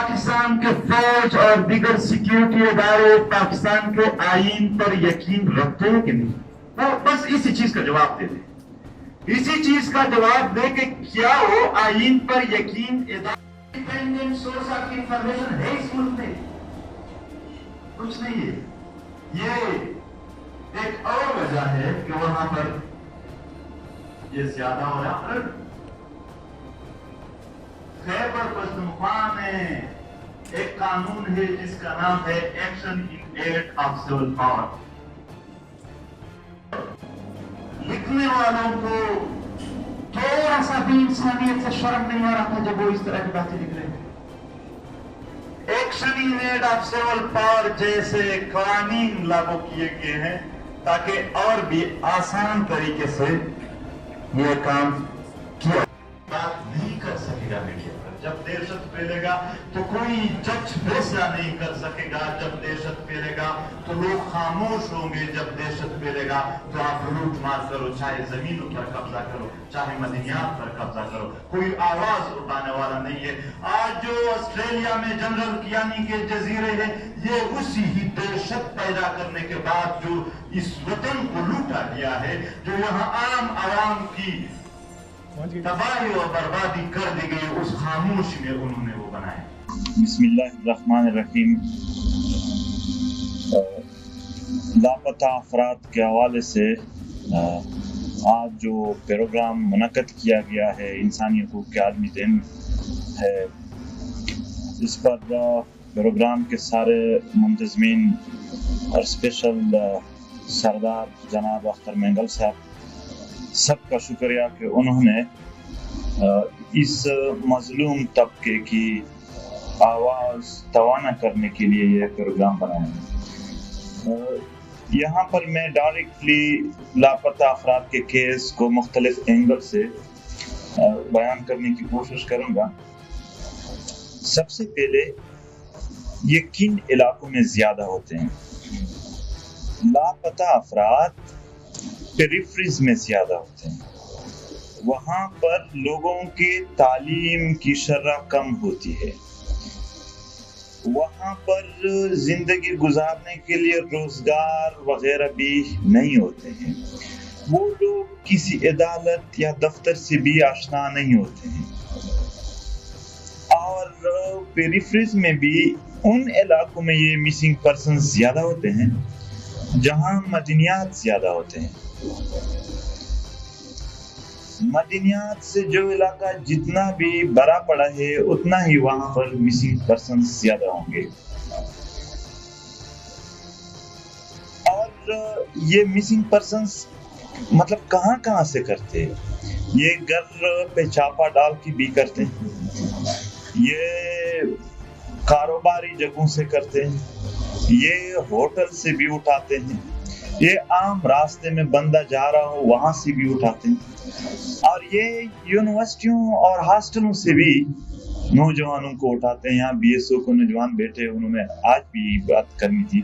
पाकिस्तान के फौज और दीगर सिक्योरिटी इदारे पाकिस्तान के आईन पर यकीन रखते हैं कि नहीं? वो बस इसी चीज का जवाब दे दे, इसी चीज का जवाब दे कि क्या वो आईन पर यकीन इंडिपेंडेंट सोर्स ऑफ इंफॉर्मेशन है इस मुल्क में? कुछ नहीं है। ये एक और वजह है कि वहां पर ये ज्यादा हो रहा है। खैबर पख्तूनख्वा में एक कानून है जिसका नाम है action in aid of civil power. लिखने वालों को थोड़ा सा भी इंसानियत से शर्म नहीं आ रहा था जब वो इस तरह की बातें लिख रहे थे। Action in aid of civil power जैसे कानून लागू किए गए हैं ताकि और भी आसान तरीके से ये काम किया। बात नहीं कर सकेगा मीडिया पर। जब दहशत फैलेगा तो कोई जज फैसला नहीं कर सकेगा। जब दहशत फैलेगा तो लोग खामोश होंगे। जब दहशत फैलेगा तो आप लूट मार करो, चाहे जमीनों पर कब्जा करो, चाहे मदनियात पर कब्जा करो, कोई आवाज उठाने वाला नहीं है। आज जो ऑस्ट्रेलिया में जनरल कियानी के जजीरे हैं, ये उसी ही दहशत पैदा करने के बाद जो इस वतन को लूटा गया है, जो यहाँ आम आवाम की तबाही और बर्बादी कर दी गई, उस खामोशी में उन्होंने वो बनाए। बिस्मिल्लाहिर्रहमानिर्रहीम। लापता अफराद के हवाले से आज जो प्रोग्राम मुनक्कद किया गया है, इंसानी हकूक़ के आलमी दिन है, इस पर प्रोग्राम के सारे मुंतज़मीन और स्पेशल सरदार जनाब अख्तर मेंगल साहब, सबका शुक्रिया कि उन्होंने इस मजलूम तबके की आवाज़ तवाना करने के लिए यह प्रोग्राम बनाया। यहाँ पर मैं डायरेक्टली लापता अफराद के केस को मुख्तलिफ एंगल से बयान करने की कोशिश करूँगा। सबसे पहले ये किन इलाकों में ज़्यादा होते हैं? लापता अफराद पेरिफेरीज में ज़्यादा होते हैं। वहाँ पर लोगों की तालीम की शरह कम होती है। वहाँ पर ज़िंदगी गुजारने के लिए रोज़गार वगैरह भी नहीं होते हैं। वो लोग किसी अदालत या दफ्तर से भी आशना नहीं होते हैं। और पेरिफेरीज में भी उन इलाकों में ये मिसिंग पर्सन ज़्यादा होते हैं जहाँ मदनियात ज़्यादा होते हैं। मदनियात से जो इलाका जितना भी बड़ा पड़ा है, उतना ही वहाँ पर मिसिंग पर्सन ज़्यादा होंगे। और ये मिसिंग पर्सन्स मतलब कहाँ से करते हैं? ये घर पे छापा डाल के भी करते हैं, ये कारोबारी जगहों से करते हैं, ये होटल से भी उठाते हैं, ये आम रास्ते में बंदा जा रहा हो वहां से भी उठाते हैं, और ये यूनिवर्सिटियों और हॉस्टलों से भी नौजवानों को उठाते हैं। यहाँ BSO को नौजवान बैठे, उन्होंने आज भी बात करनी थी।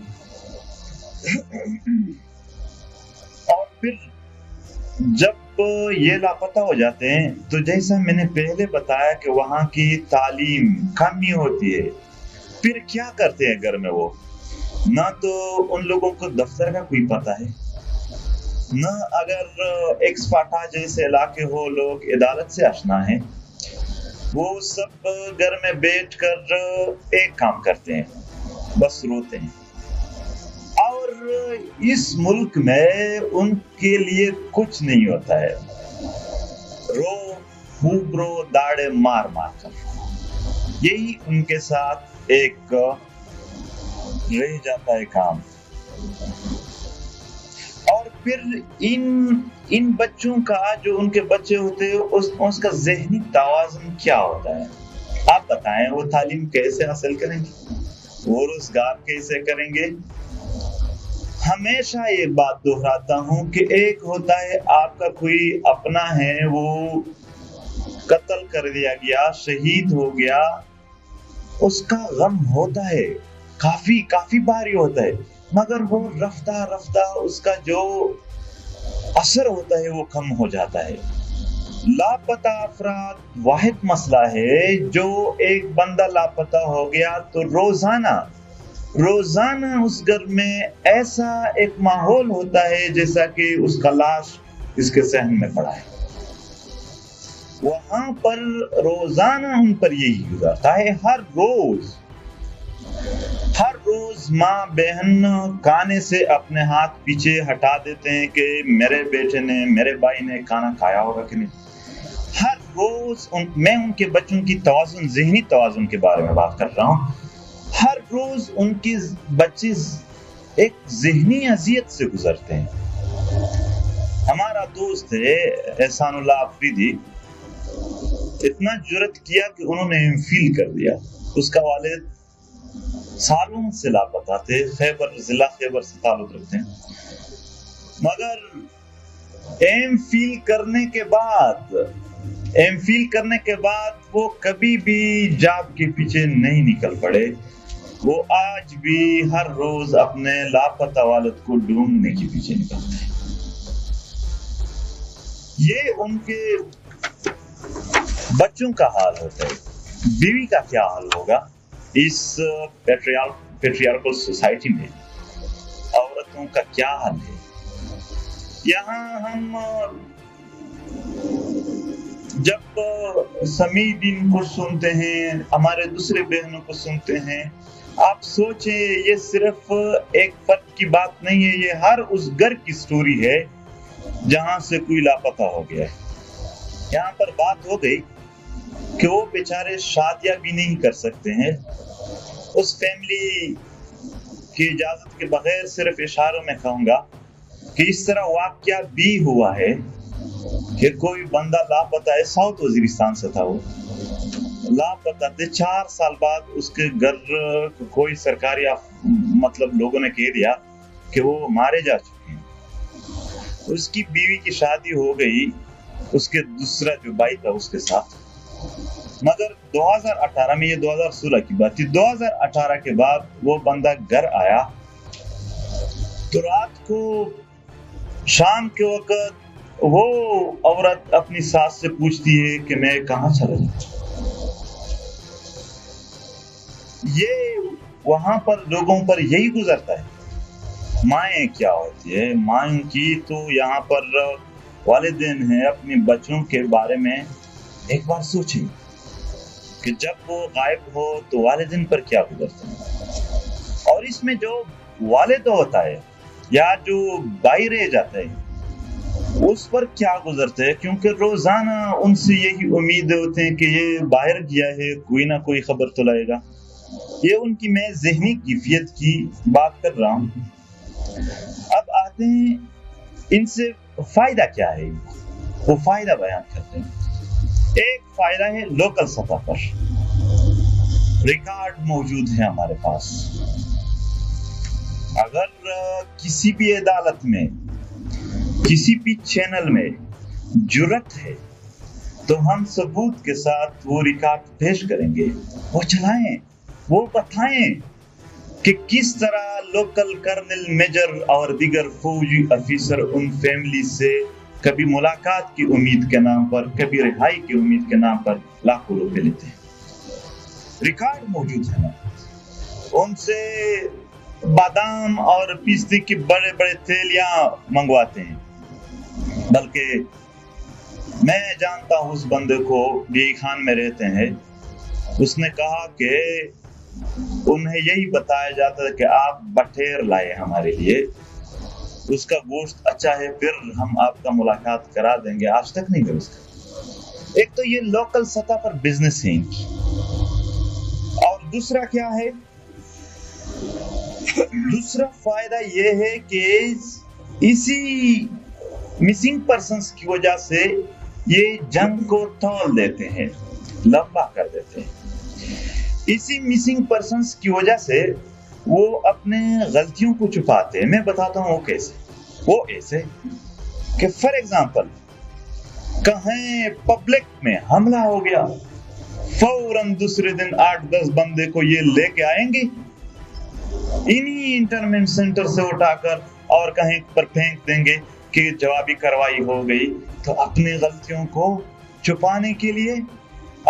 और फिर जब ये लापता हो जाते हैं तो जैसा मैंने पहले बताया कि वहाँ की तालीम कमी होती है। फिर क्या करते हैं घर में वो? ना तो उन लोगों को दफ्तर का कोई पता है, ना अगर एक्सपार्टा जैसे इलाके हो लोग अदालत से आशना है। वो सब घर में बैठकर एक काम करते हैं, बस रोते हैं। और इस मुल्क में उनके लिए कुछ नहीं होता है। रो खूब रो, दाड़े मार कर, यही उनके साथ एक रह जाता है काम। और फिर इन बच्चों का, जो उनके बच्चे होते हैं, उसका ज़हनी तवाज़ुन क्या होता है? आप बताएं, वो तालीम कैसे हासिल करेंगे? वो रोजगार कैसे करेंगे? हमेशा ये बात दोहराता हूँ कि एक होता है आपका कोई अपना है, वो कत्ल कर दिया गया, शहीद हो गया, उसका गम होता है, काफी भारी होता है, मगर वो रफ्ता उसका जो असर होता है वो कम हो जाता है। लापता अफराद वाहिद मसला है। जो एक बंदा लापता हो गया तो रोजाना उस घर में ऐसा एक माहौल होता है जैसा कि उसका लाश इसके सहन में पड़ा है। वहां पर रोजाना उन पर यही गुजरता है। हर रोज माँ बहन खाने से अपने हाथ पीछे हटा देते हैं कि मेरे बेटे ने, मेरे भाई ने खाना खाया होगा कि नहीं। हर रोज मैं उनके बच्चों की तवाज़ुन, ज़हनी तवाज़ुन के बारे में बात कर रहा हूँ। हर रोज उनके बच्चे एक ज़हनी अज़ियत से गुजरते हैं। हमारा दोस्त है एहसानुल्लाह अफरीदी, इतना जुर्रत किया कि उन्होंने एमफिल कर दिया। उसका वालिद सालों से लापता थे, जिला खैबर से ताल्लुक रखते हैं, मगर एमफिल करने के बाद वो कभी भी जॉब के पीछे नहीं निकल पड़े। वो आज भी हर रोज अपने लापता वालिद को ढूंढने के पीछे निकलते हैं। ये उनके बच्चों का हाल होता है। बीवी का क्या हाल होगा इस पेट्रियार्कल सोसाइटी में? औरतों का क्या हाल है? यहाँ हम जब समीदीन को सुनते हैं, हमारे दूसरे बहनों को सुनते हैं, आप सोचें ये सिर्फ एक फर्द की बात नहीं है, ये हर उस घर की स्टोरी है जहां से कोई लापता हो गया है। यहाँ पर बात हो गई कि वो बेचारे शादियां भी नहीं कर सकते हैं। उस फैमिली की इजाजत के बगैर सिर्फ इशारों में कहूंगा कि इस तरह वाकया भी हुआ है कि कोई बंदा लापता है, साउथ वजीरिस्तान से था, वो लापता थे। 4 साल बाद उसके घर कोई सरकारी मतलब लोगों ने कह दिया कि वो मारे जा चुके हैं। उसकी बीवी की शादी हो गई उसके दूसरा जो भाई था उसके साथ, मगर 2018 में, ये 2016 की बात थी, 2018 के बाद वो बंदा घर आया तो रात को शाम के वक्त वो औरत अपनी सास से पूछती है कि मैं कहाँ चला जाऊं। ये वहां पर लोगों पर यही गुजरता है। माएँ क्या होती है? माँ की तो यहाँ पर वालिदैन हैं। अपने बच्चों के बारे में एक बार सोचिए कि जब वो गायब हो तो वालिदैन पर क्या गुजरता है, और इसमें जो वालिद होता है या जो भाई रह जाता है उस पर क्या गुजरता है, क्योंकि रोजाना उनसे यही उम्मीद होते हैं कि ये बाहर गया है, कोई ना कोई खबर तो लाएगा। ये उनकी मैं ज़हनी कैफियत की बात कर रहा हूँ। अब आते हैं इनसे फायदा क्या है, वो फायदा बयान करते हैं। एक फायदा है लोकल सतह पर, रिकॉर्ड मौजूद है हमारे पास। अगर किसी भी अदालत में, किसी भी चैनल में जुर्रत है तो हम सबूत के साथ वो रिकॉर्ड पेश करेंगे, वो चलाएं, वो बताएं कि किस तरह लोकल कर्नल, मेजर और दीगर फौजी अफसर उन फैमिली से कभी मुलाकात की उम्मीद के नाम पर, कभी रिहाई की उम्मीद के नाम पर लाखों रुपए लेते हैं। रिकॉर्ड मौजूद है ना। उनसे बादाम और पिस्ते की बड़े बड़े थैलियां मंगवाते हैं। बल्कि मैं जानता हूँ उस बंदे को, बीई खान में रहते हैं, उसने कहा कि उन्हें यही बताया जाता है कि आप बटेर लाए हमारे लिए, उसका गोश्त अच्छा है, फिर हम आपका मुलाकात करा देंगे। आज तक नहीं हुआ उसका। एक तो ये लोकल सतह पर बिजनेस है इनकी, और दूसरा क्या है, दूसरा फायदा ये है कि इसी मिसिंग पर्सन्स की वजह से ये जंग को तौल देते हैं, लंबा कर देते हैं। इसी मिसिंग पर्सन्स की वजह से वो अपने गलतियों को छुपाते हैं। मैं बताता हूँ वो कैसे। वो ऐसे कि फॉर एग्जांपल कहीं पब्लिक में हमला हो गया, फौरन दूसरे दिन 8-10 बंदे को ये लेके आएंगे, इन्हीं इंटरमेंट सेंटर से उठाकर और कहीं पर फेंक देंगे कि जवाबी कार्रवाई हो गई। तो अपनी गलतियों को چھپانے کے لیے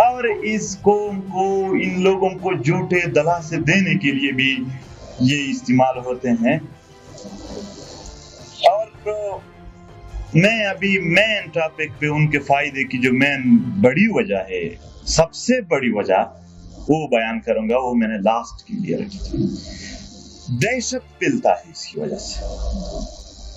اور اس قوم کو ان لوگوں کو جھوٹے دلاسے دینے کے لیے بھی یہ استعمال ہوتے ہیں. اور میں ابھی مین ٹاپک پہ ان کے فائدے کی جو مین بڑی وجہ ہے، سب سے بڑی وجہ وہ بیان کروں گا. وہ میں نے لاسٹ کے لیے رکھی تھی. دہشت پھیلتا ہے اس کی وجہ سے.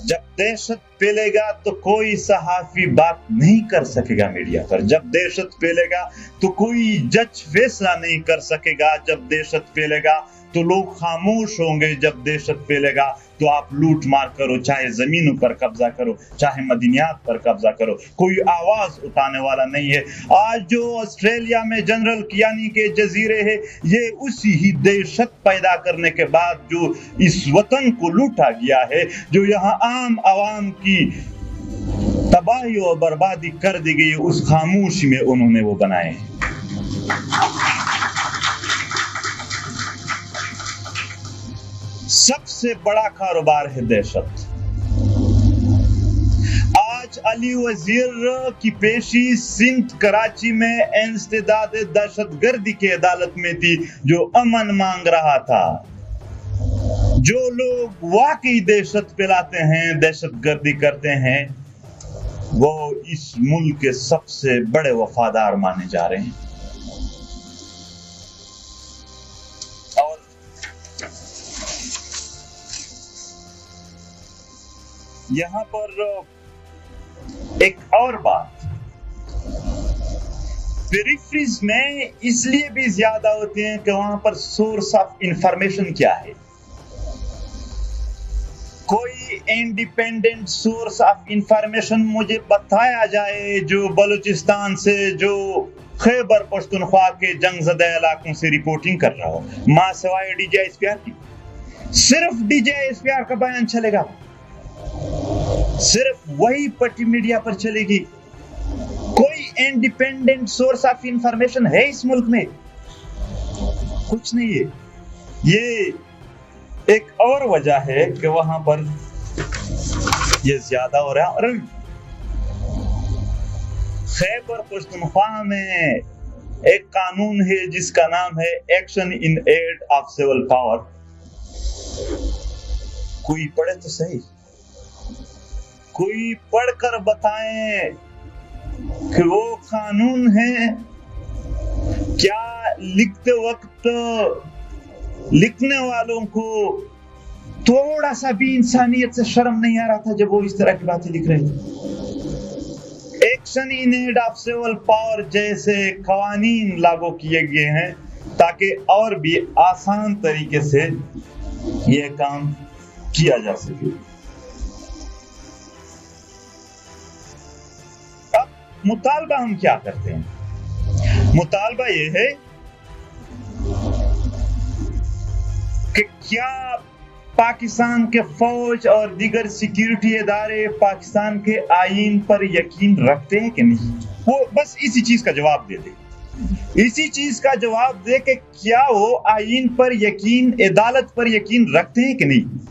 جب دہشت پھیلے گا تو کوئی صحافی بات نہیں کر سکے گا میڈیا پر. جب دہشت پھیلے گا تو کوئی جج فیصلہ نہیں کر سکے گا. جب دہشت پھیلے گا تو لوگ خاموش ہوں گے. جب دہشت پھیلے گا تو آپ لوٹ مار کرو، چاہے زمینوں پر قبضہ کرو، چاہے مدنیات پر قبضہ کرو، کوئی آواز اٹھانے والا نہیں ہے. آج جو آسٹریلیا میں جنرل کیانی کے جزیرے ہیں، یہ اسی ہی دہشت پیدا کرنے کے بعد جو اس وطن کو لوٹا گیا ہے، جو یہاں عام عوام کی تباہی و بربادی کر دی گئی، اس خاموشی میں انہوں نے وہ بنائے. سب سے بڑا کاروبار ہے دہشت. آج علی وزیر کی پیشی سندھ کراچی میں انسداد دہشت گردی کی عدالت میں تھی، جو امن مانگ رہا تھا. جو لوگ واقعی دہشت پھیلاتے ہیں، دہشت گردی کرتے ہیں، وہ اس ملک کے سب سے بڑے وفادار مانے جا رہے ہیں. یہاں پر ایک اور بات، پیریفریز میں اس لیے بھی زیادہ ہوتے ہیں کہ وہاں پر سورس آف انفارمیشن کیا ہے. کوئی انڈیپینڈنٹ سورس آف انفارمیشن مجھے بتایا جائے جو بلوچستان سے، جو خیبر پختونخوا کے جنگ زدہ علاقوں سے رپورٹنگ کر رہا ہو، ماں سوائے D J S P R کی. صرف D J S P R کا بیان چلے گا، صرف وہی پٹی میڈیا پر چلے گی. کوئی انڈیپینڈنٹ سورس آف انفارمیشن ہے اس ملک میں؟ کچھ نہیں ہے. یہ ایک اور وجہ ہے کہ وہاں پر یہ زیادہ ہو رہا ہے. اور خیبر پختونخوا میں ایک قانون ہے جس کا نام ہے action in aid of civil power. کوئی پڑھے تو صحیح، کوئی پڑھ کر بتائیں کہ وہ قانون ہے کیا. لکھتے وقت لکھنے والوں کو تھوڑا سا بھی انسانیت سے شرم نہیں آ رہا تھا جب وہ اس طرح کی باتیں لکھ رہے تھے. Action in aid of civil power جیسے قوانین لاگو کیے گئے ہیں تاکہ اور بھی آسان طریقے سے یہ کام کیا جا سکے. مطالبہ ہم کیا کرتے ہیں؟ مطالبہ یہ ہے کہ کیا پاکستان کے فوج اور دیگر سیکیورٹی ادارے پاکستان کے آئین پر یقین رکھتے ہیں کہ نہیں؟ وہ بس اسی چیز کا جواب دے دے. اسی چیز کا جواب دے کہ کیا وہ آئین پر یقین، عدالت پر یقین رکھتے ہیں کہ نہیں.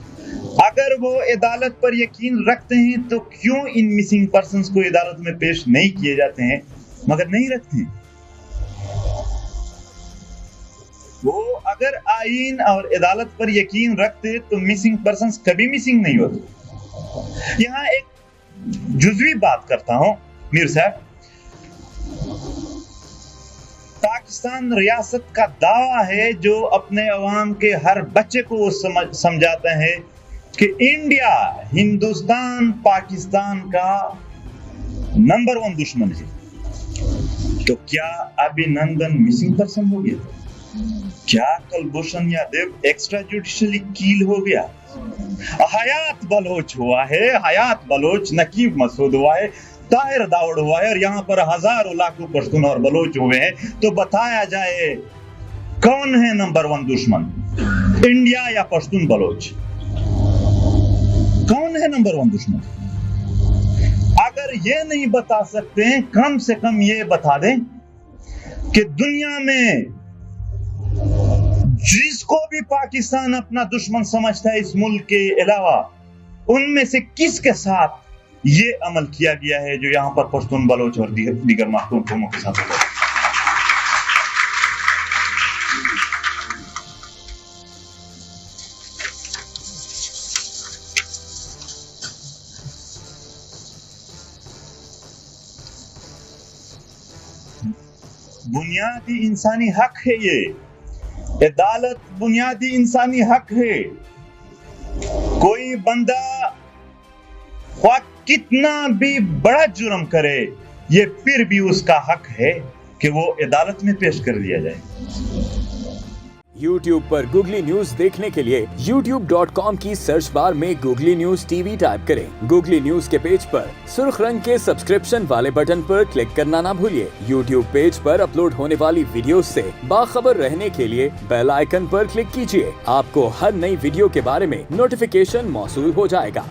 اگر وہ عدالت پر یقین رکھتے ہیں تو کیوں ان مسنگ پرسنز کو عدالت میں پیش نہیں کیے جاتے ہیں؟ مگر نہیں رکھتے. وہ اگر آئین اور عدالت پر یقین رکھتے تو مسنگ پرسنز کبھی مسنگ نہیں ہوتے. یہاں ایک جزوی بات کرتا ہوں میر صاحب. پاکستان ریاست کا دعویٰ ہے جو اپنے عوام کے ہر بچے کو وہ سمجھاتا ہے کہ انڈیا، ہندوستان پاکستان کا نمبر 1 دشمن ہے. تو کیا ابھینندن مسنگ پرسن ہو گیا؟ کیا کلبھوشن یادو ایکسٹرا جوڈیشلی کیل ہو گیا؟ حیات بلوچ ہوا ہے، حیات بلوچ، نقیب مسعود ہوا ہے، طاہر داؤڑ ہوا ہے، اور یہاں پر ہزاروں لاکھوں پشتون اور بلوچ ہوئے ہیں. تو بتایا جائے کون ہے نمبر 1 دشمن، انڈیا یا پشتون بلوچ؟ کون ہے نمبر 1 دشمن؟ اگر یہ نہیں بتا سکتے ہیں، کم سے کم یہ بتا دیں کہ دنیا میں جس کو بھی پاکستان اپنا دشمن سمجھتا ہے اس ملک کے علاوہ، ان میں سے کس کے ساتھ یہ عمل کیا گیا ہے جو یہاں پر پشتون، بلوچ اور دیگر محکوم قوموں کے ساتھ ہوتا ہے۔ بنیادی انسانی حق ہے یہ، عدالت بنیادی انسانی حق ہے۔ کوئی بندہ خواہ کتنا بھی بڑا جرم کرے، یہ پھر بھی اس کا حق ہے کہ وہ عدالت میں پیش کر دیا جائے۔ YouTube پر گوگلی نیوز دیکھنے کے لیے youtube.com کی سرچ بار میں googly news T V type کریں۔ گوگلی نیوز کے پیج پر سرخ رنگ کے سبسکرپشن والے بٹن پر کلک کرنا نہ بھولیے۔ YouTube پیج پر اپلوڈ ہونے والی ویڈیوز سے باخبر رہنے کے لیے بیل آئیکن پر کلک کیجیے۔ آپ کو ہر نئی ویڈیو کے بارے میں نوٹیفیکیشن موصول ہو جائے گا۔